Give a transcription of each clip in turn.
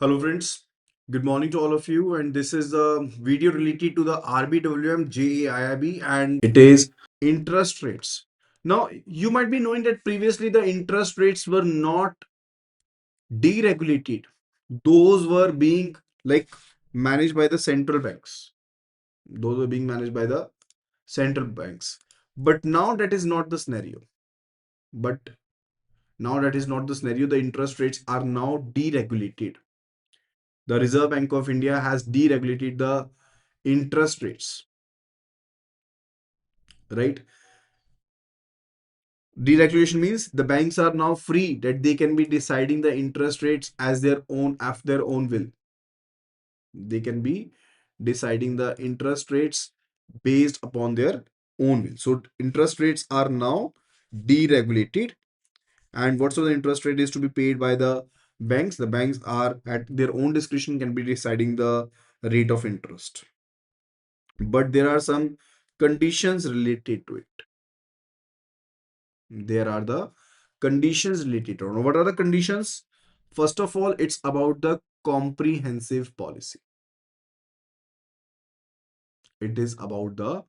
Hello friends, good morning to all of you, and this is the video related to the RBWM JAIIB and it is interest rates. Now you might be knowing that previously the interest rates were not deregulated. Those were being like managed by the central banks. Those were being managed by the central banks. But now that is not the scenario. But now that is not the scenario. The interest rates are now deregulated. The Reserve Bank of India has deregulated the interest rates, right? Deregulation means the banks are now free that they can be deciding the interest rates as their own after their own will. They can be deciding the interest rates based upon their own will. So interest rates are now deregulated, and whatsoever the interest rate is to be paid by the banks are at their own discretion can be deciding the rate of interest. But there are some conditions related to it. There are the conditions related to it. What are the conditions? First of all, it's about the comprehensive policy. It is about the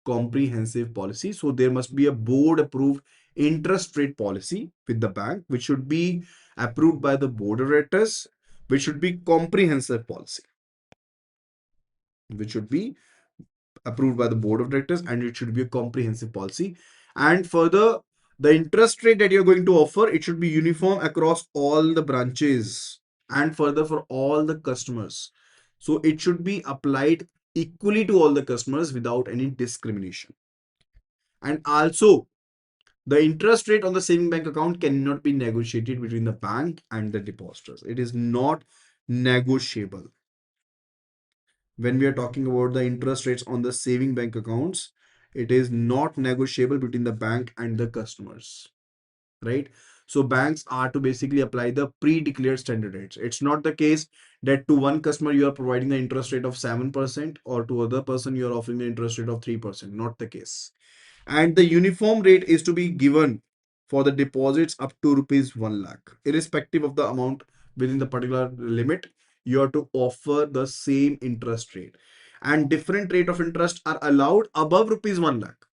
comprehensive policy. So there must be a board approved interest rate policy with the bank, which should be approved by the board of directors, which should be comprehensive policy, which should be approved by the board of directors, and it should be a comprehensive policy. And further, the interest rate that you're going to offer, it should be uniform across all the branches and further for all the customers. So it should be applied equally to all the customers without any discrimination. And also, the interest rate on the saving bank account cannot be negotiated between the bank and the depositors. It is not negotiable. When we are talking about the interest rates on the saving bank accounts, it is not negotiable between the bank and the customers, right? So banks are to basically apply the pre-declared standard rates. It's not the case that to one customer you are providing the interest rate of 7% or to other person you are offering the interest rate of 3%. Not the case. And the uniform rate is to be given for the deposits up to rupees 1 lakh, irrespective of the amount within the particular limit. You have to offer the same interest rate, and different rate of interest are allowed above rupees 1 lakh.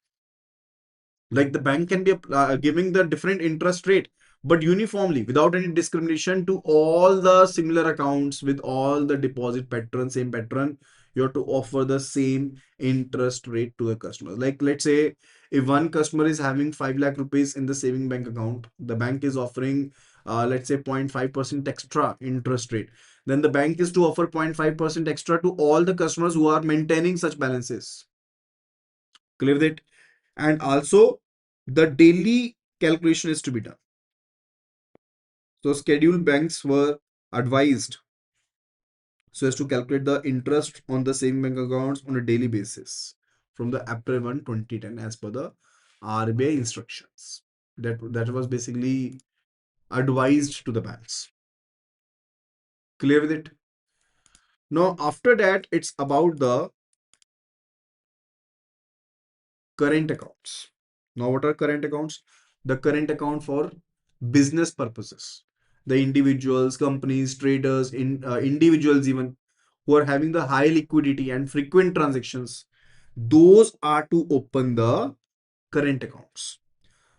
Like the bank can be giving the different interest rate, but uniformly without any discrimination to all the similar accounts with all the deposit pattern, same pattern. You have to offer the same interest rate to the customers. Like let's say if one customer is having 5 lakh rupees in the saving bank account, the bank is offering let's say 0.5% extra interest rate, then the bank is to offer 0.5% extra to all the customers who are maintaining such balances. Clear that? And also the daily calculation is to be done. So scheduled banks were advised so as to calculate the interest on the saving bank accounts on a daily basis from the April 1, 2010 as per the RBI instructions. That was basically advised to the banks. Clear with it? Now after that, it's about the current accounts. Now, what are current accounts? The current account for business purposes. The individuals, companies, traders, individuals even who are having the high liquidity and frequent transactions, those are to open the current accounts.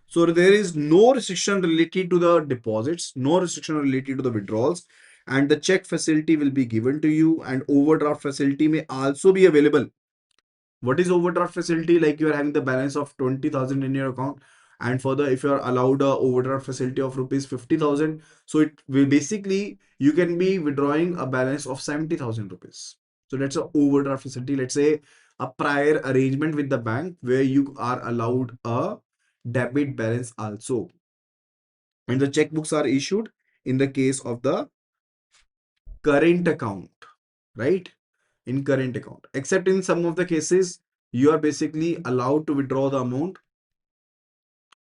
So there is no restriction related to the deposits, no restriction related to the withdrawals, and the check facility will be given to you, and overdraft facility may also be available. What is overdraft facility? Like you are having the balance of 20,000 in your account, and further if you are allowed a overdraft facility of rupees 50,000, so it will basically you can be withdrawing a balance of 70,000 rupees. So that's a overdraft facility. Let's say a prior arrangement with the bank where you are allowed a debit balance also, and the checkbooks are issued in the case of the current account, right? In current account, except in some of the cases you are basically allowed to withdraw the amount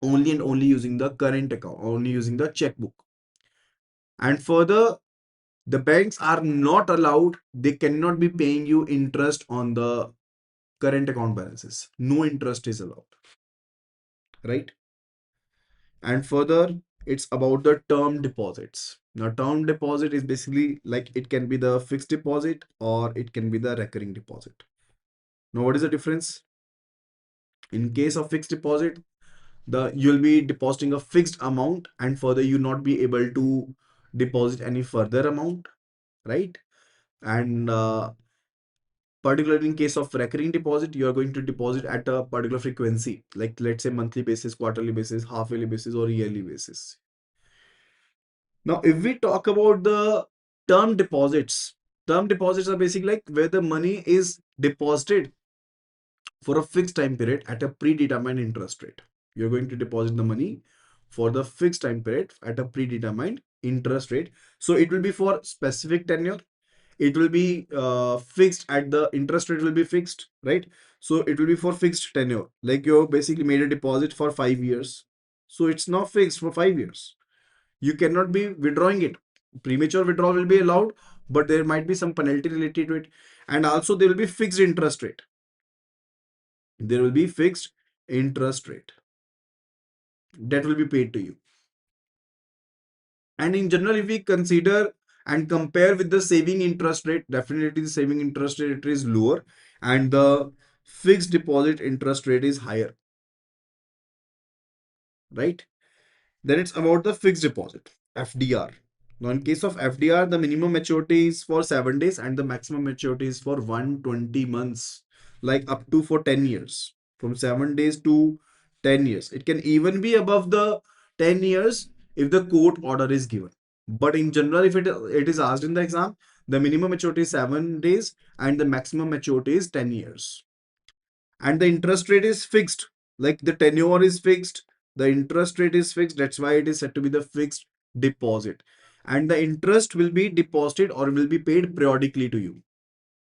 only and only using the current account, only using the checkbook. And further, the banks are not allowed, they cannot be paying you interest on the current account balances. No interest is allowed, right? And further, it's about the term deposits. Now, term deposit is basically like it can be the fixed deposit or it can be the recurring deposit. Now, what is the difference? In case of fixed deposit, the you'll be depositing a fixed amount and further you not be able to deposit any further amount, right? And particularly in case of recurring deposit, you are going to deposit at a particular frequency, like let's say monthly basis, quarterly basis, half yearly basis, or yearly basis. Now, if we talk about the term deposits are basically like where the money is deposited for a fixed time period at a predetermined interest rate. You're going to deposit the money for the fixed time period at a predetermined interest rate. So it will be for specific tenure. It will be fixed at the interest rate will be fixed, right? So it will be for fixed tenure. Like you basically made a deposit for 5 years. So it's not fixed for 5 years. You cannot be withdrawing it. Premature withdrawal will be allowed, but there might be some penalty related to it. And also there will be fixed interest rate. There will be fixed interest rate that will be paid to you. And in general, if we consider and compare with the saving interest rate, definitely the saving interest rate is lower and the fixed deposit interest rate is higher, right? Then it's about the fixed deposit, FDR. Now, in case of FDR, the minimum maturity is for 7 days and the maximum maturity is for 120 months, like up to for 10 years, from 7 days to 10 years. It can even be above the 10 years if the court order is given. But in general, if it is asked in the exam, the minimum maturity is 7 days and the maximum maturity is 10 years. And the interest rate is fixed, like the tenure is fixed, the interest rate is fixed. That's why it is said to be the fixed deposit. And the interest will be deposited or will be paid periodically to you.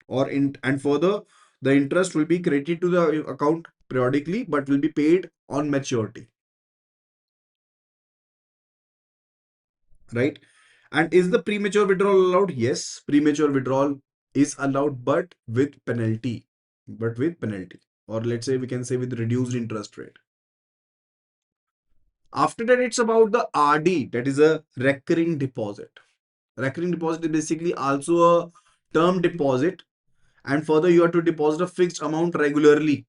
And further, the interest will be credited to the account periodically, but will be paid on maturity, right? And is the premature withdrawal allowed? Yes, premature withdrawal is allowed, but with penalty. But with penalty, or let's say we can say with reduced interest rate. After that, it's about the RD, that is a recurring deposit. Recurring deposit is basically also a term deposit, and further, you have to deposit a fixed amount regularly.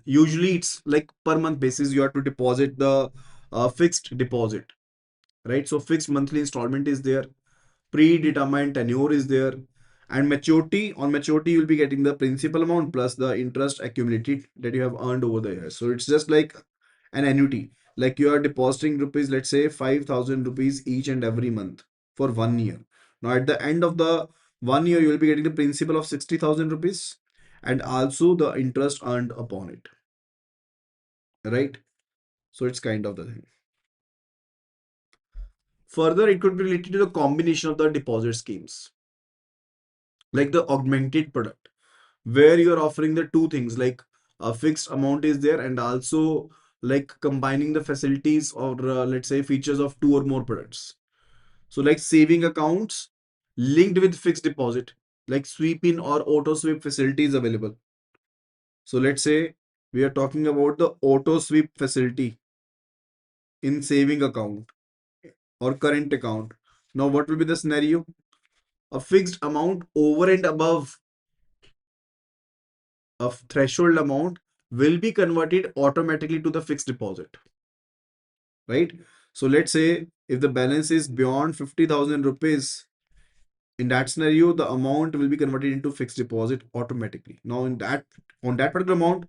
Usually, it's like per month basis, you have to deposit the fixed deposit, right? So, fixed monthly installment is there, predetermined tenure is there, and maturity, on maturity you'll be getting the principal amount plus the interest accumulated that you have earned over the years. So it's just like an annuity, like you are depositing rupees, let's say 5,000 rupees each and every month for 1 year. Now at the end of the 1 year you will be getting the principal of 60,000 rupees and also the interest earned upon it, right? So it's kind of the thing. Further, it could be related to the combination of the deposit schemes, like the augmented product, where you're offering the two things, like a fixed amount is there and also like combining the facilities or let's say features of two or more products. So like saving accounts linked with fixed deposit, like sweep in or auto sweep facilities available. So let's say we are talking about the auto sweep facility in saving account or current account. Now what will be the scenario? A fixed amount over and above a threshold amount will be converted automatically to the fixed deposit, right? So let's say if the balance is beyond 50,000 rupees, in that scenario, the amount will be converted into fixed deposit automatically. Now, on that particular amount,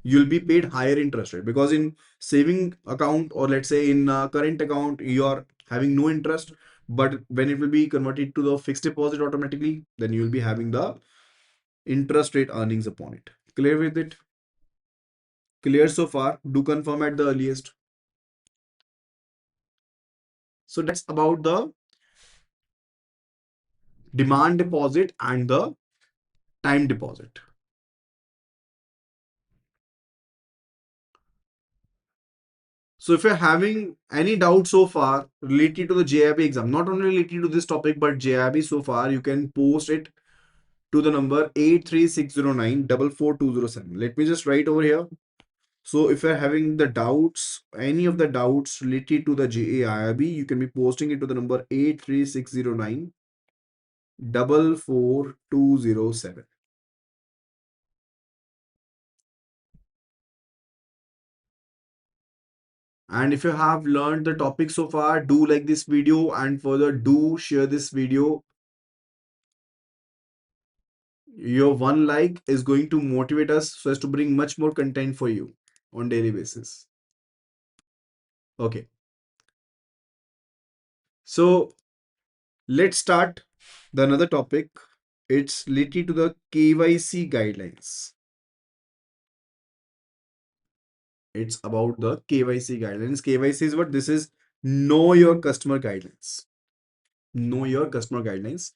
you'll be paid higher interest rate, because in saving account or let's say in current account, you are having no interest. But when it will be converted to the fixed deposit automatically, then you will be having the interest rate earnings upon it. Clear with it? Clear so far? Do confirm at the earliest. So that's about the demand deposit and the time deposit. So if you're having any doubt so far related to the JIB exam, not only related to this topic, but JIB so far, you can post it to the number 83609 44207. Let me just write over here. So if you're having the doubts, any of the doubts related to the JAIRB, you can be posting it to the number 83609 44207. And if you have learned the topic so far, do like this video, and further do share this video. Your one like is going to motivate us so as to bring much more content for you on daily basis. Okay. So let's start the another topic. It's related to the KYC guidelines. It's about the KYC guidelines. KYC is what? This is know your customer guidelines. Know your customer guidelines.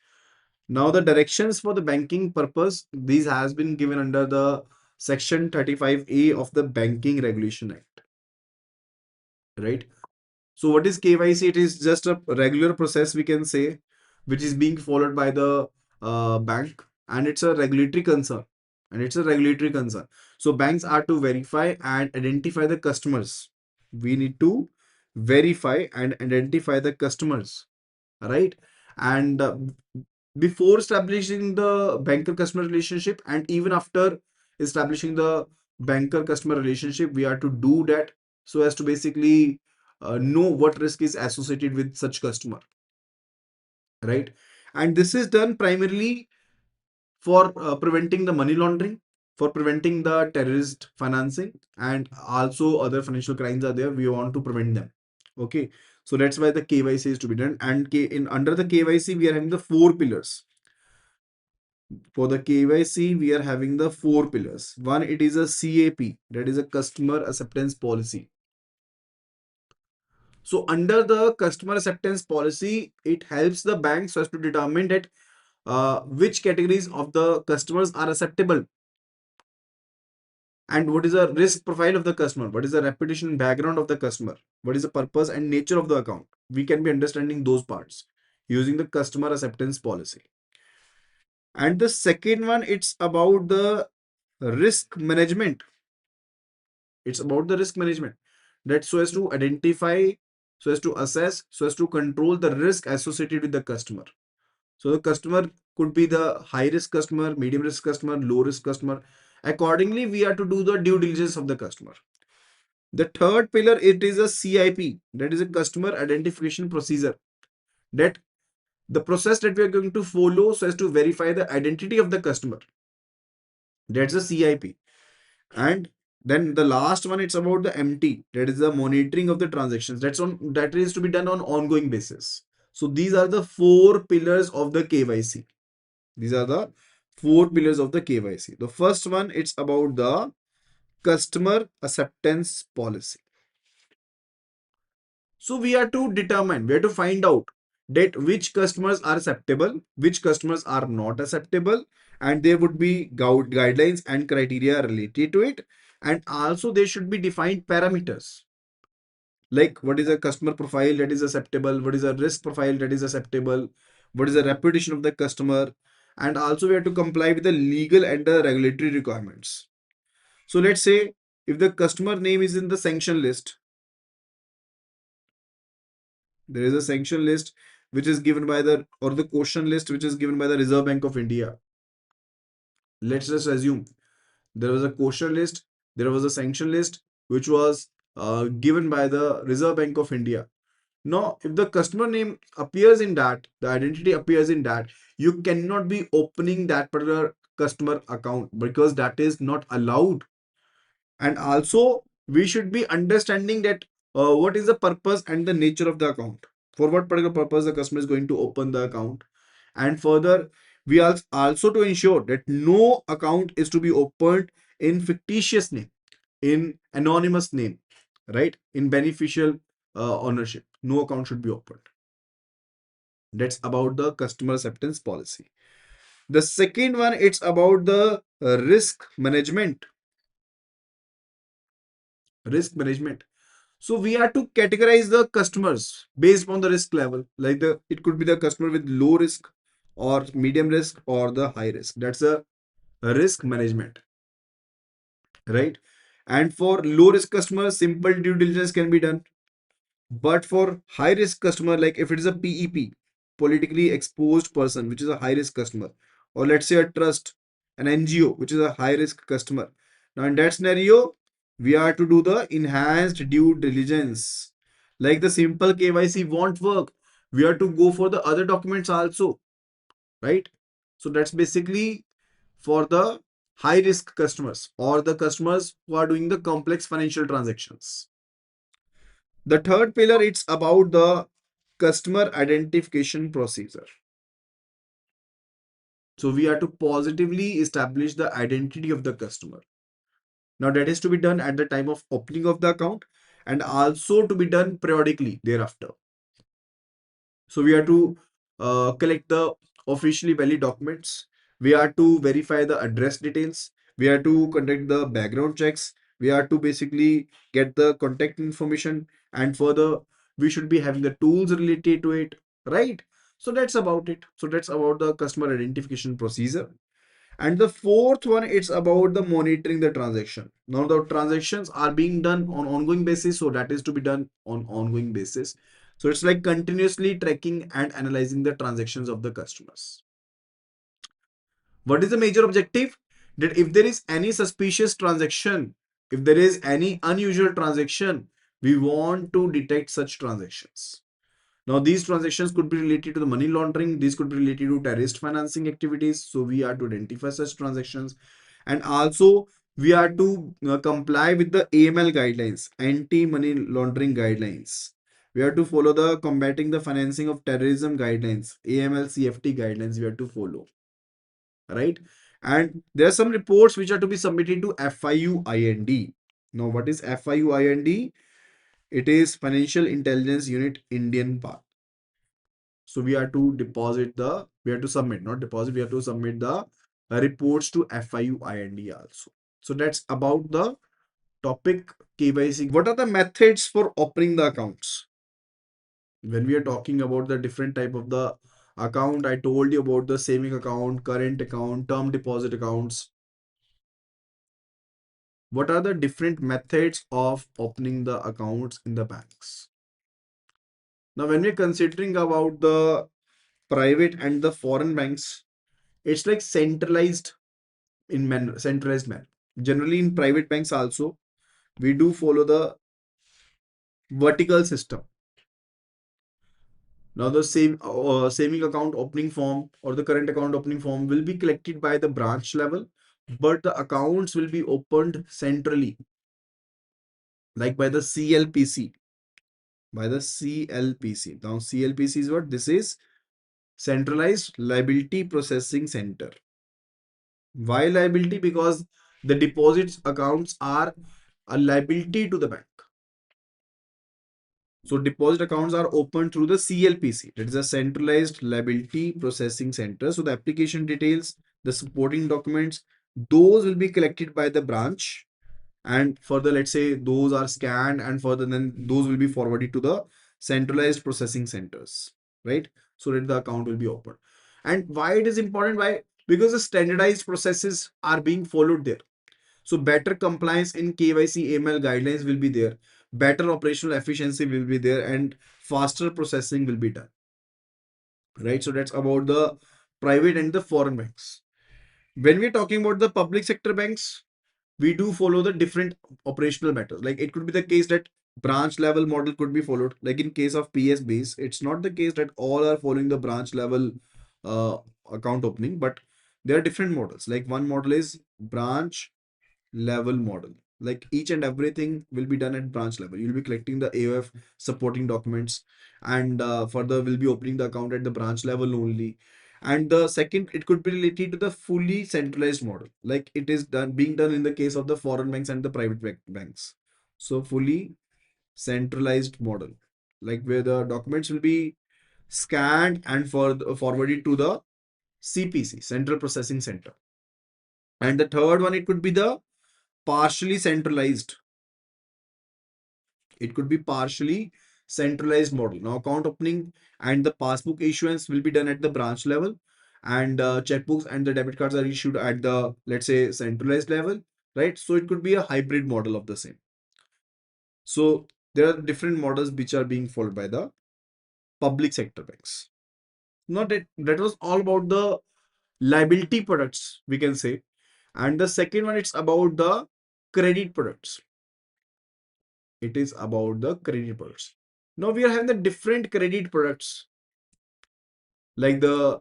Now the directions for the banking purpose, these has been given under the section 35A of the Banking Regulation Act, right? So what is KYC? It is just a regular process, we can say, which is being followed by the bank, and it's a regulatory concern. And it's a regulatory concern. So banks are to verify and identify the customers. We need to verify and identify the customers, right? And before establishing the banker customer relationship, and even after establishing the banker customer relationship, we are to do that so as to basically know what risk is associated with such customer, right? And this is done primarily for preventing the money laundering, for preventing the terrorist financing, and also other financial crimes are there. We want to prevent them. Okay, so that's why the KYC is to be done. And in under the KYC, we are having the four pillars. For the KYC, we are having the four pillars. One, it is a CAP, that is a customer acceptance policy. So under the customer acceptance policy, it helps the banks so as to determine that which categories of the customers are acceptable, and what is the risk profile of the customer, what is the reputation background of the customer, what is the purpose and nature of the account. We can be understanding those parts using the customer acceptance policy. And the second one, it's about the risk management. It's about the risk management, that so as to identify, so as to assess, so as to control the risk associated with the customer. So the customer could be the high risk customer, medium risk customer, low risk customer. Accordingly, we are to do the due diligence of the customer. The third pillar, it is a CIP, that is a customer identification procedure. That the process that we are going to follow so as to verify the identity of the customer. That's a CIP. And then the last one, it's about the MT, that is the monitoring of the transactions. That is to be done on ongoing basis. So these are the four pillars of the KYC. These are the four pillars of the KYC. The first one, it's about the customer acceptance policy. So we are to determine, we have to find out that which customers are acceptable, which customers are not acceptable, and there would be guidelines and criteria related to it. And also there should be defined parameters, like what is a customer profile that is acceptable, what is a risk profile that is acceptable, what is the reputation of the customer, and also we have to comply with the legal and the regulatory requirements. So let's say if the customer name is in the sanction list, there is a sanction list which is given by the, or the caution list which is given by the Reserve Bank of India. Let's just assume there was a caution list, there was a sanction list which was given by the Reserve Bank of India. Now, if the customer name appears in that, the identity appears in that, you cannot be opening that particular customer account because that is not allowed. And also, we should be understanding that what is the purpose and the nature of the account. For what particular purpose the customer is going to open the account. And further, we also to ensure that no account is to be opened in fictitious name, in anonymous name, right? In beneficial ownership. No account should be opened. That's about the customer acceptance policy. The second one, it's about the risk management. Risk management. So we are to categorize the customers based on the risk level. Like it could be the customer with low risk or medium risk or the high risk. That's a risk management, right? And for low risk customers, simple due diligence can be done. But for high risk customer, like if it is a PEP, politically exposed person, which is a high risk customer, or let's say a trust, an NGO, which is a high risk customer. Now in that scenario, we are to do the enhanced due diligence. Like the simple KYC won't work. We are to go for the other documents also, right? So that's basically for the high risk customers or the customers who are doing the complex financial transactions. The third pillar, it's about the customer identification procedure. So we are to positively establish the identity of the customer. Now that is to be done at the time of opening of the account and also to be done periodically thereafter. So we are to collect the officially valid documents. We are to verify the address details. We are to conduct the background checks. We are to basically get the contact information, and further we should be having the tools related to it, right? So that's about it. So that's about the customer identification procedure. And the fourth one, it's about the monitoring the transaction. Now the transactions are being done on ongoing basis, so that is to be done on ongoing basis. So it's like continuously tracking and analyzing the transactions of the customers. What is the major objective? That if there is any suspicious transaction, if there is any unusual transaction, we want to detect such transactions. Now, these transactions could be related to the money laundering. These could be related to terrorist financing activities. So we are to identify such transactions. And also, we are to comply with the AML guidelines, anti-money laundering guidelines. We are to follow the combating the financing of terrorism guidelines, AML CFT guidelines we have to follow, right? And there are some reports which are to be submitted to FIUIND. Now, what is FIUIND? It is Financial Intelligence Unit Indian part. So we have to we have to submit, not deposit, we have to submit the reports to FIUIND also. So that's about the topic KYC. What are the methods for opening the accounts? When we are talking about the different type of the account, I told you about the saving account, current account, term deposit accounts. What are the different methods of opening the accounts in the banks? Now, when we're considering about the private and the foreign banks, it's like centralized manner. Generally, in private banks also, we do follow the vertical system. Now, the same saving account opening form or the current account opening form will be collected by the branch level, but the accounts will be opened centrally, like by the CLPC. By the CLPC. Now, CLPC is what? This is Centralized Liability Processing Center. Why liability? Because the deposits accounts are a liability to the bank. So deposit accounts are opened through the CLPC. That is a Centralized Liability Processing Center. So the application details, the supporting documents, those will be collected by the branch. And further, let's say those are scanned and further then those will be forwarded to the centralized processing centers, right? So that the account will be opened. And why it is important? Why? Because the standardized processes are being followed there. So better compliance in KYC AML guidelines will be there. Better operational efficiency will be there and faster processing will be done. Right. So that's about the private and the foreign banks. When we're talking about the public sector banks, we do follow the different operational matters. Like it could be the case that branch level model could be followed. Like in case of PSBs, it's not the case that all are following the branch level uh, account opening, but there are different models. Like one model is branch level model. Like each and everything will be done at branch level. You'll be collecting the AOF supporting documents and further will be opening the account at the branch level only. And the second, it could be related to the fully centralized model. Like it is being done in the case of the foreign banks and the private banks. So fully centralized model, like where the documents will be scanned and forwarded to the CPC, Central Processing Center. And the third one, it could be the partially centralized. It could be partially centralized model. Now, account opening and the passbook issuance will be done at the branch level, and checkbooks and the debit cards are issued at the, let's say, centralized level. right? So it could be a hybrid model of the same. So there are different models which are being followed by the public sector banks. Not that was all about the liability products, we can say. And the second one, it's about the credit products. It is about the credit products. Now we are having the different credit products like the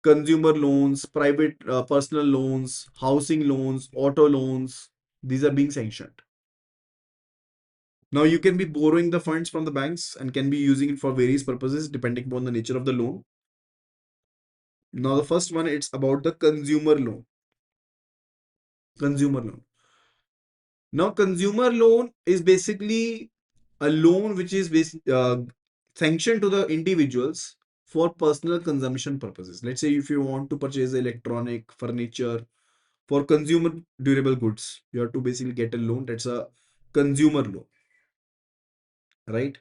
consumer loans, private personal loans, housing loans, auto loans. These are being sanctioned. Now you can be borrowing the funds from the banks and can be using it for various purposes depending upon the nature of the loan. Now the first one, it's about the consumer loan. Consumer loan. Now consumer loan is basically a loan which is sanctioned to the individuals for personal consumption purposes. Let's say if you want to purchase electronic, furniture, for consumer durable goods, you have to basically get a loan. That's a consumer loan, right?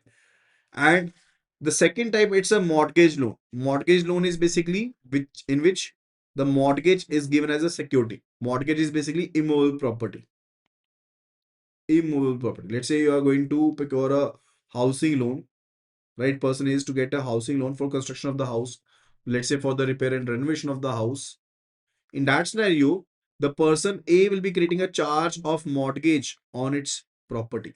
And the second type, it's a mortgage loan. Mortgage loan is basically which in which the mortgage is given as a security. Mortgage is basically immovable property. Immovable property. Let's say you are going to procure a housing loan, right? Person is to get a housing loan for construction of the house. Let's say for the repair and renovation of the house. In that scenario, the person A will be creating a charge of mortgage on its property.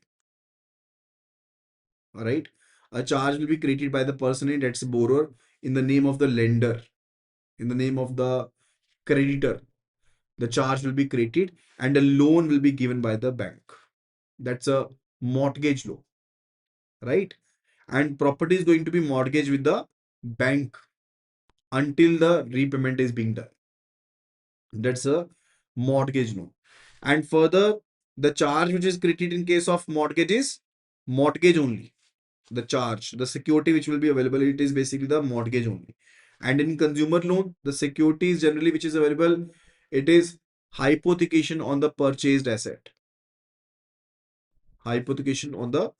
All right. A charge will be created by the person A, that's the borrower, in the name of the lender, in the name of the creditor. The charge will be created and a loan will be given by the bank. That's a mortgage loan, right? And property is going to be mortgaged with the bank until the repayment is being done. That's a mortgage loan. And further, the charge which is created in case of mortgage is mortgage only. The charge, the security which will be available, it is basically the mortgage only. And in consumer loan, the security is generally which is available, it is hypothecation on the purchased asset. Hypothecation on the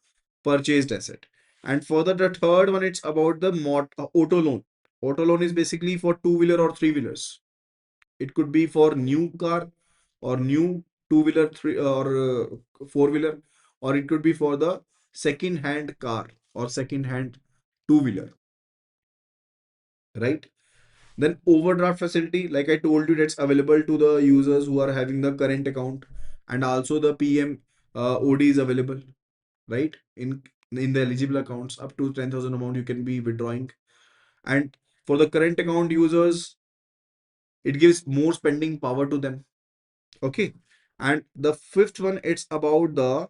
purchased asset. And further, the third one, it's about the auto loan. Auto loan is basically for two-wheeler or three-wheelers. It could be for new car or new two-wheeler, three or four-wheeler, or it could be for the second-hand car or second-hand two-wheeler, right? Then overdraft facility, like I told you, that's available to the users who are having the current account, and also the PM OD is available, right? In the eligible accounts, up to 10,000 amount you can be withdrawing. And for the current account users, it gives more spending power to them. Okay. And the fifth one, it's about the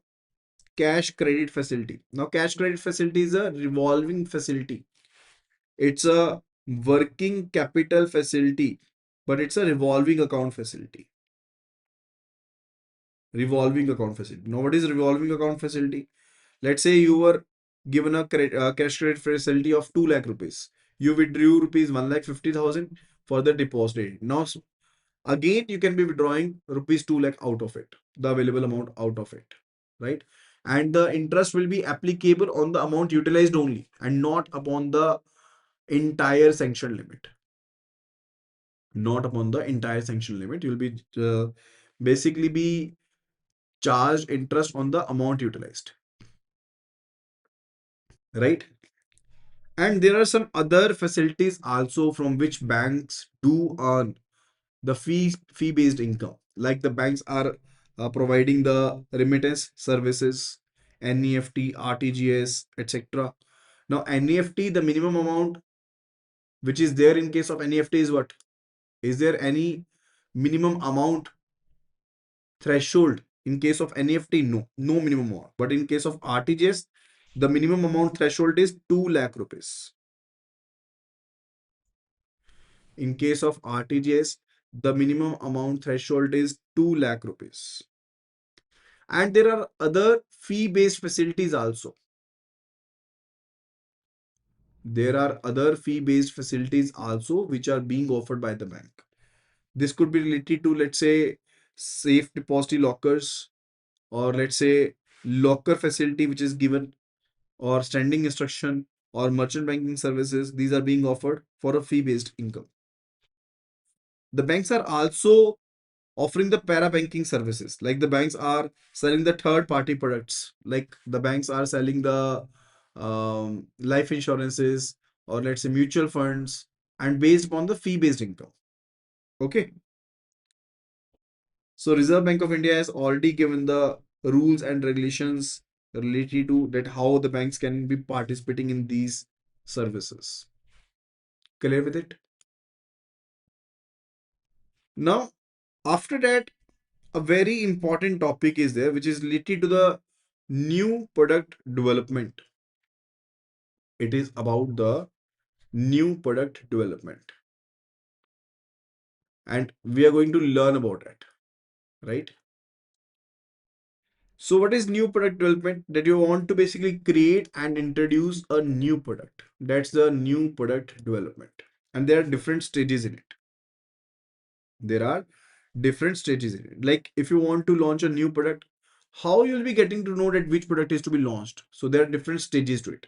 cash credit facility. Now, cash credit facility is a revolving facility. It's a working capital facility, but it's a revolving account facility. Revolving account facility. Now, what is revolving account facility? Let's say you were given a cash credit facility of 2 lakh rupees. You withdrew rupees 1,50,000 for the deposit. Now, again, you can be withdrawing rupees 2 lakh out of it, the available amount out of it, right? And the interest will be applicable on the amount utilized only and not upon the entire sanction limit. Not upon the entire sanction limit. You'll be basically be charged interest on the amount utilized, right? And there are some other facilities also from which banks do earn the fee based income, like the banks are providing the remittance services, NEFT, RTGS, etc. Now NEFT, the minimum amount which is there in case of NEFT is what? Is there any minimum amount threshold in case of NEFT? No minimum amount. But in case of RTGS, the minimum amount threshold is 2 lakh rupees. In case of RTGS, the minimum amount threshold is 2 lakh rupees. And there are other fee-based facilities also. There are other fee-based facilities also which are being offered by the bank. This could be related to, let's say, safe deposit lockers, or let's say locker facility which is given, or standing instruction, or merchant banking services. These are being offered for a fee-based income. The banks are also offering the para banking services. Like the banks are selling the third party products, like the banks are selling the life insurances, or let's say mutual funds, and based on the fee based income. Okay. So Reserve Bank of India has already given the rules and regulations related to that how the banks can be participating in these services. Clear with it? Now, after that, a very important topic is there, which is related to the new product development. It is about the new product development, and we are going to learn about it, right? So, what is new product development? That you want to basically create and introduce a new product. That's the new product development, and there are different stages in it. There are different stages in it. Like if you want to launch a new product, how you'll be getting to know that which product is to be launched? So there are different stages to it.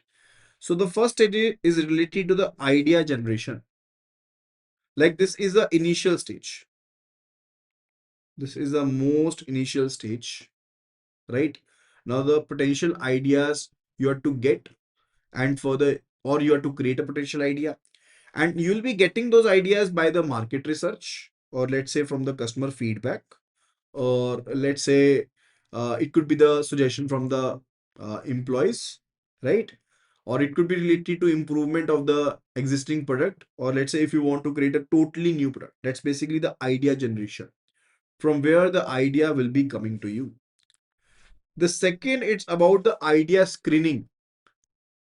So the first stage is related to the idea generation. Like this is the initial stage. This is the most initial stage, right? Now the potential ideas you have to get, and further, or you have to create a potential idea, and you'll be getting those ideas by the market research, or let's say from the customer feedback, or let's say it could be the suggestion from the employees, right? Or it could be related to improvement of the existing product, or let's say if you want to create a totally new product, that's basically the idea generation, from where the idea will be coming to you. The second, it's about the idea screening.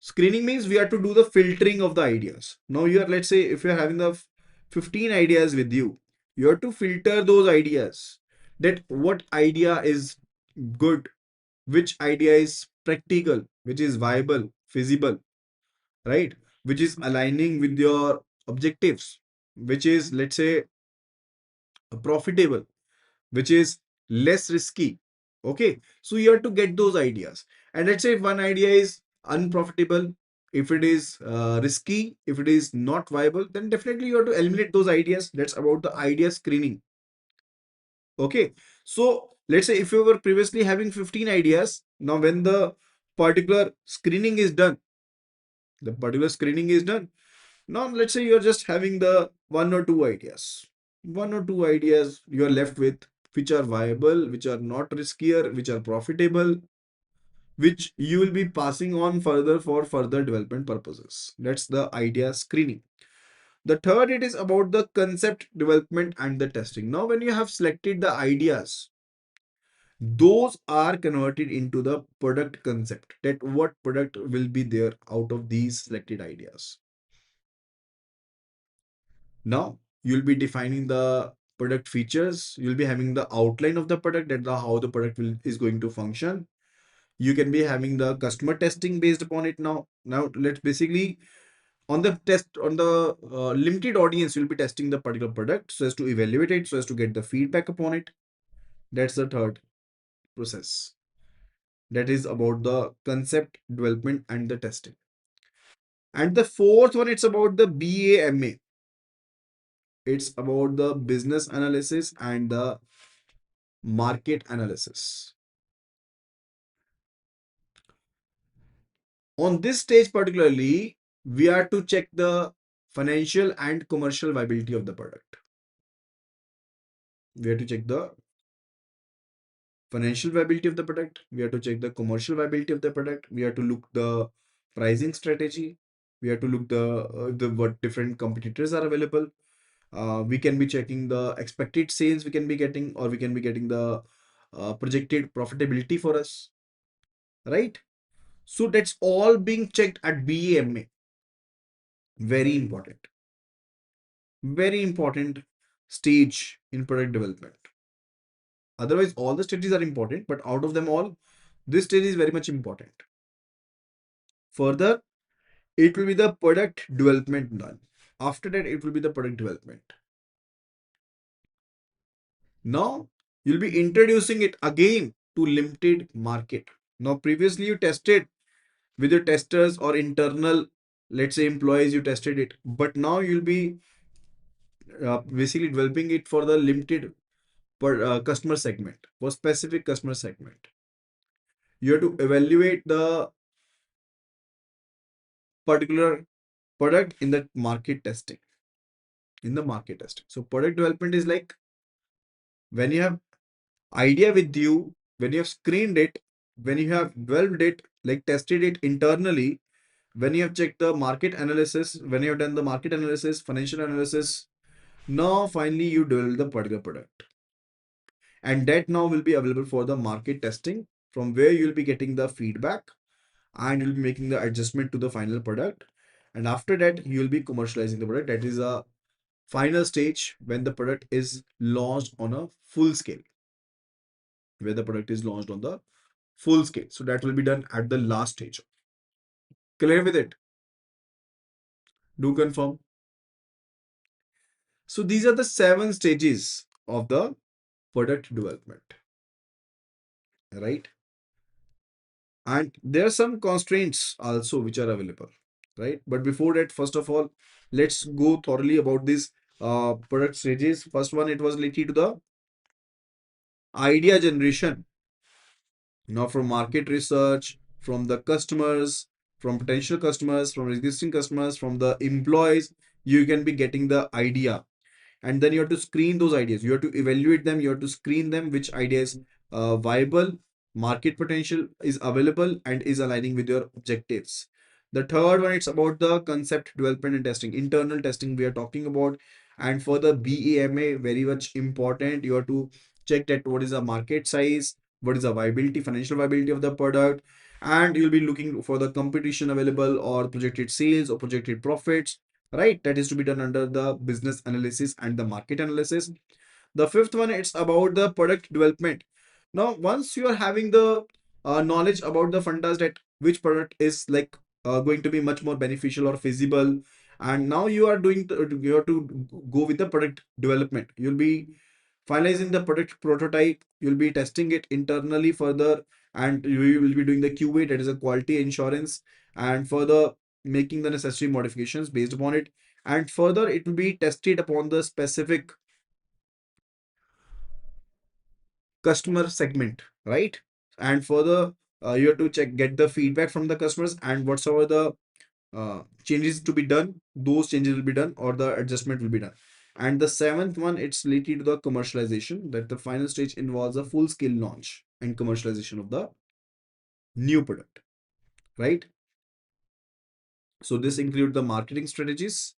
Screening means we have to do the filtering of the ideas. Now you are, let's say if you're having the 15 ideas with you, you have to filter those ideas, that what idea is good, which idea is practical, which is viable, feasible, right? Which is aligning with your objectives, which is, let's say, profitable, which is less risky. Okay. So you have to get those ideas. And let's say if one idea is unprofitable, if it is risky, if it is not viable, then definitely you have to eliminate those ideas. That's about the idea screening. Okay. So let's say if you were previously having 15 ideas, now when the particular screening is done, the particular screening is done. Now let's say you're just having the one or two ideas. One or two ideas you are left with, which are viable, which are not riskier, which are profitable, which you will be passing on further for further development purposes. That's the idea screening. The third, it is about the concept development and the testing. Now, when you have selected the ideas, those are converted into the product concept, that what product will be there out of these selected ideas. Now you'll be defining the product features, you'll be having the outline of the product, that the how the product is going to function. You can be having the customer testing based upon it. Now let's basically on the test, on the limited audience, you'll be testing the particular product so as to evaluate it, so as to get the feedback upon it. That's the third process. That is about the concept development and the testing. And the fourth one, it's about the BAMA. It's about the business analysis and the market analysis. On this stage particularly, we are to check the financial and commercial viability of the product. We have to check the financial viability of the product. We have to check the commercial viability of the product. We have to look the pricing strategy. We have to look the what different competitors are available. We can be checking the expected sales we can be getting, or we can be getting the projected profitability for us, right? So that's all being checked at BAMA. Very important. Very important stage in product development. Otherwise, all the stages are important, but out of them all, this stage is very much important. Further, it will be the product development done. After that, it will be the product development. Now, you'll be introducing it again to limited market. Now, previously you tested with your testers or internal, let's say employees, you tested it, but now you'll be basically developing it for the limited customer segment, for specific customer segment. You have to evaluate the particular product in the market testing. In the market testing. So product development is like when you have idea with you, when you have screened it, when you have developed it, like tested it internally, when you have checked the market analysis, when you have done the market analysis, financial analysis, now finally you develop the particular product. And that now will be available for the market testing, from where you'll be getting the feedback and you'll be making the adjustment to the final product. And after that, you'll be commercializing the product. That is a final stage when the product is launched on a full scale, where the product is launched on the full scale. So that will be done at the last stage. Clear with it? Do confirm. So these are the 7 stages of the product development, right? And there are some constraints also which are available, right? But before that, first of all, let's go thoroughly about these product stages. First one, it was related to the idea generation. Now, from market research, from the customers, from potential customers, from existing customers, from the employees, you can be getting the idea. And then you have to screen those ideas. You have to evaluate them. You have to screen them, which idea is viable, market potential is available, and is aligning with your objectives. The third one, it's about the concept development and testing. Internal testing we are talking about. And for the BAMA, very much important, you have to check that what is the market size, what is the viability, financial viability of the product, and you'll be looking for the competition available or projected sales or projected profits, right? That is to be done under the business analysis and the market analysis. The fifth one, it's about the product development. Now, once you are having the knowledge about the fundas that which product is like going to be much more beneficial or feasible, and now you are doing you have to go with the product development. You'll be finalizing the product prototype, you'll be testing it internally further, and you will be doing the QA, that is a quality insurance, and further making the necessary modifications based upon it. And further, it will be tested upon the specific customer segment, right? And further, you have to check, get the feedback from the customers, and whatsoever the changes to be done, those changes will be done or the adjustment will be done. And the seventh one, it's related to the commercialization, that the final stage involves a full scale launch and commercialization of the new product, right? So this includes the marketing strategies.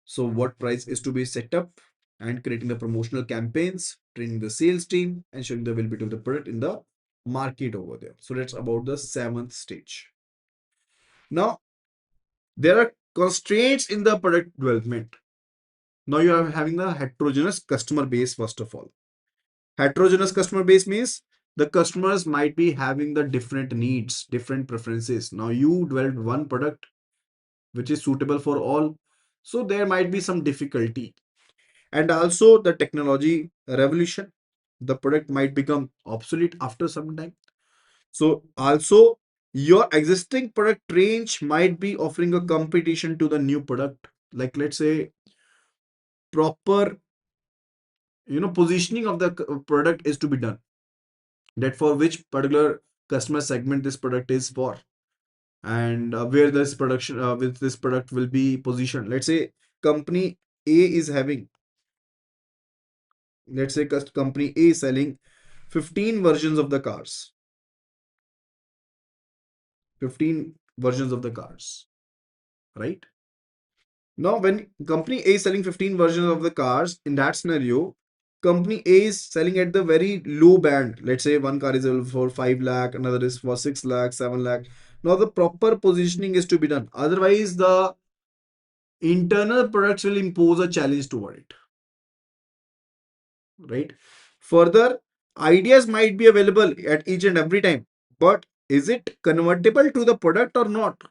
So what price is to be set up, and creating the promotional campaigns, training the sales team, and showing the availability of the product in the market over there. So that's about the seventh stage. Now, there are constraints in the product development. Now you are having the heterogeneous customer base, first of all. Heterogeneous customer base means the customers might be having the different needs, different preferences. Now you developed one product which is suitable for all. So there might be some difficulty. And also the technology revolution. The product might become obsolete after some time. So also your existing product range might be offering a competition to the new product. Like let's say proper positioning of the product is to be done, that for which particular customer segment this product is for, and where this production with this product will be positioned. Let's say company A is having, let's say company A is selling 15 versions of the cars, 15 versions of the cars, right? Now when company A is selling 15 versions of the cars, in that scenario company A is selling at the very low band. Let's say one car is available for 5 lakh, another is for 6 lakh, 7 lakh. Now the proper positioning is to be done. Otherwise, the internal products will impose a challenge toward it, right? Further, ideas might be available at each and every time, but is it convertible to the product or not?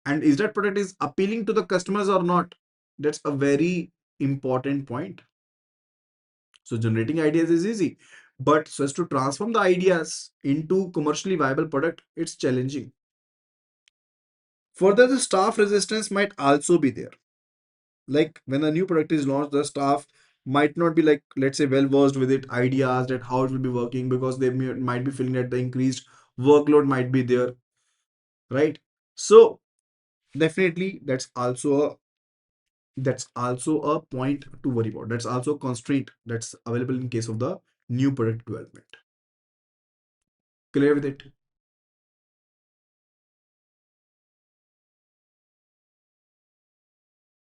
And is that product is appealing to the customers or not? That's a very important point. So generating ideas is easy, but so as to transform the ideas into commercially viable product, it's challenging. Further, the staff resistance might also be there. Like when a new product is launched, the staff might not be like, let's say, well versed with it, ideas that how it will be working, because they might be feeling that the increased workload might be there, right? So definitely that's also a point to worry about. That's also a constraint that's available in case of the new product development. Clear with it?